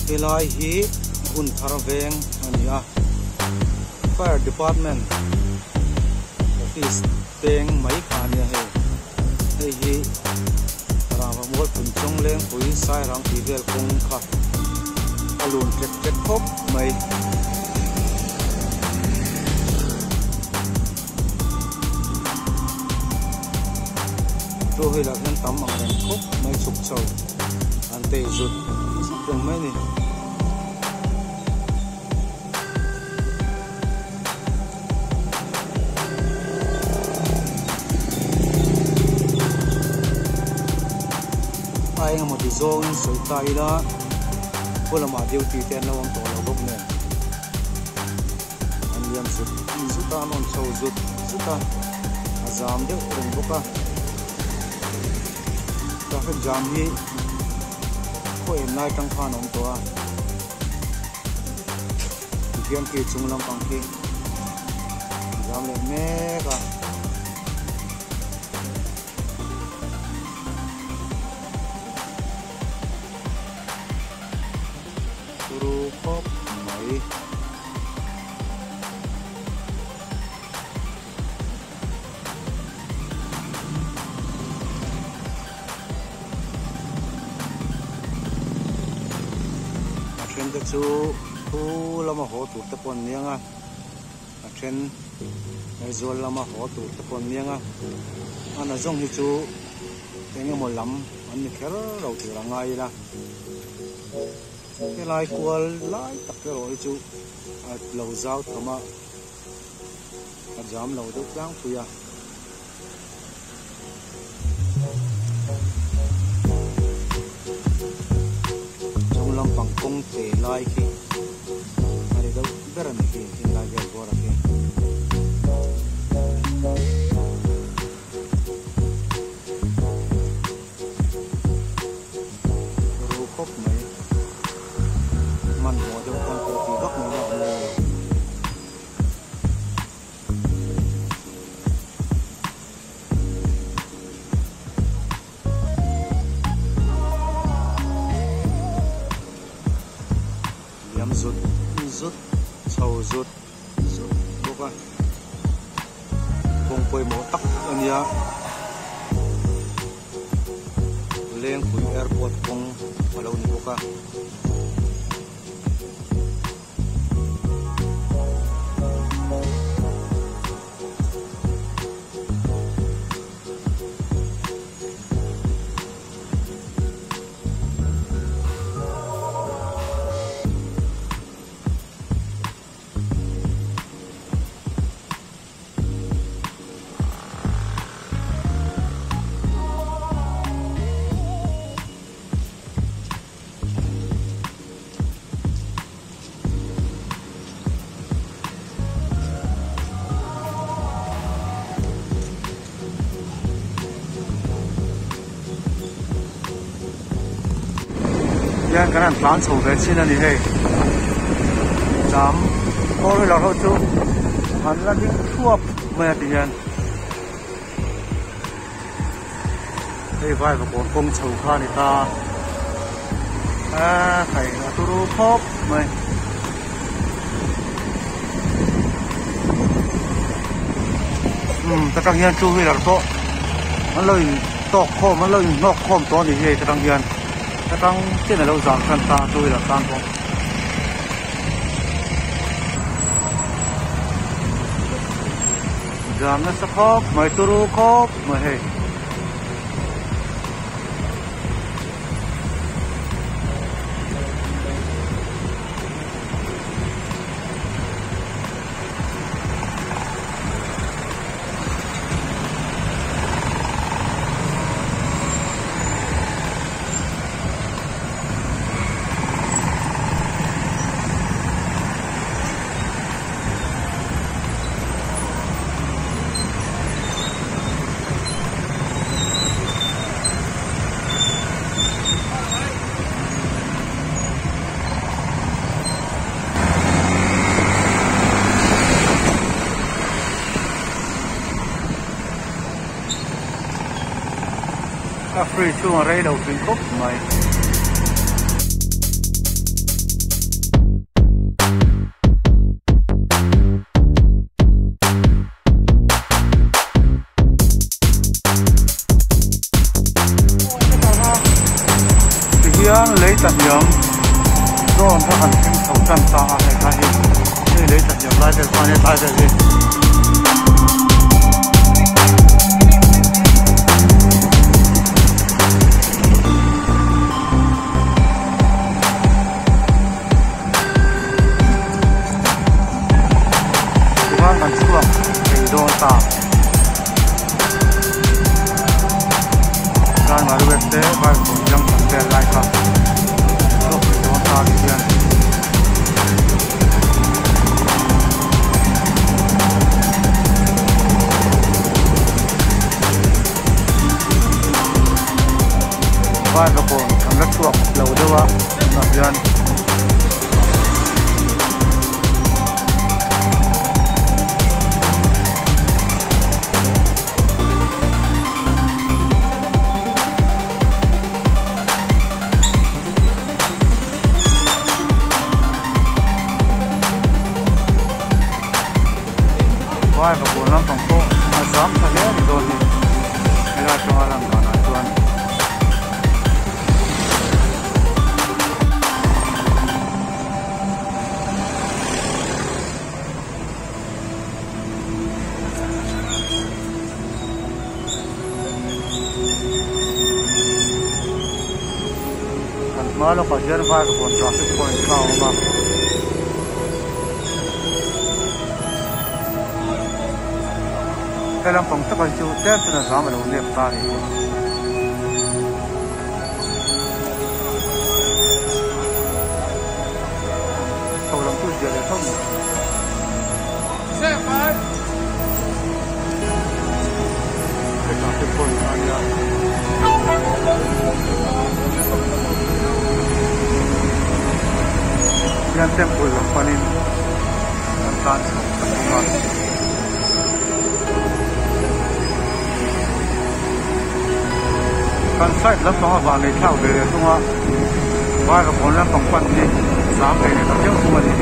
Helai hi hun tharaveng ania fire department office teng mai khania he hi rama mol pun chong leng pui sai rang ti vel kong kha alun ket khop mai to hi la kan tam ang ren khop mai chuk chau an te zut dong mai ni ai ngam ti zong soi tai da pula ma duty ten lo ang to lo bok ne an yam su ta non chau zut su ta azam de ong boka ta ha jam hi ko em nai tang phan ong to a kiam ki chung lam pang ki jam le me ka turu khop mai the chu thu lama ho tu te pon nianga a then ai zol lama ho tu te pon nianga ana zong hi chu tenge mo lam an ni kher ro ti rangai la ke lai kwal lai tak ke ro chu a lo zau thama a jam lo do tlang puya lampang kong te lai ki ari do beran ki lai gel bora ki ru khop mai man ho do kon ko ti gok mai la rút sầu rút boka kong poi mo tak ania leng pui airport kong palo ni boka yang kanan plan chou ve chin ani he jam ko ri la ho chu han la ding thuap me ti yan ei vai va ko kong chou kha ni ta a khai na tu ru phop mai ta tang yan chu wi la toมันเลยตอกคอมันเลยนอกคอมตัวนี่เฮta tang yan ta tăng trên là lâu giảm thân ta tôi là tan không giảm nó sắp khóc mày tôi khóc mày hề free chung ở đây đầu tuyến khúc mày lấy tận nhóm đó các anh sinh sống trong ta hay cái gì lấy tận nhóm lại để quan hệ tại đây anh xuống thì đo taการมาดูเว็บเต้ไปผมยังสังเกตไลค์ครับโลกโดนตาดิเดียนบ้านกระโปรงทำรักช่วงเราด้วยว่าสัญญาณว่ากับบุญน้ำของโต๊ะมาซ้ำทะเลที่โดนนี่ไม่ได้ช่วงอะไรต่างๆส่วนกันมาแล้วก็เชื่อว่ากับบุญtraffic pointเข้ามาแต่ลำพังสักวันจูเต้นจนสามารถเลี้ยงตาได้เขาลำพูดเยอะเลยท่านเสียไปเป็นการที่คนอันนี้ยังเต็มปุ่นลำพันนี้น้ำตาลส่งไปมา การใช้ลำตองบางในเท่าเดิมว่ากับผลลำตองปันนี้สามเลยนะครับเจ้าตัวนี้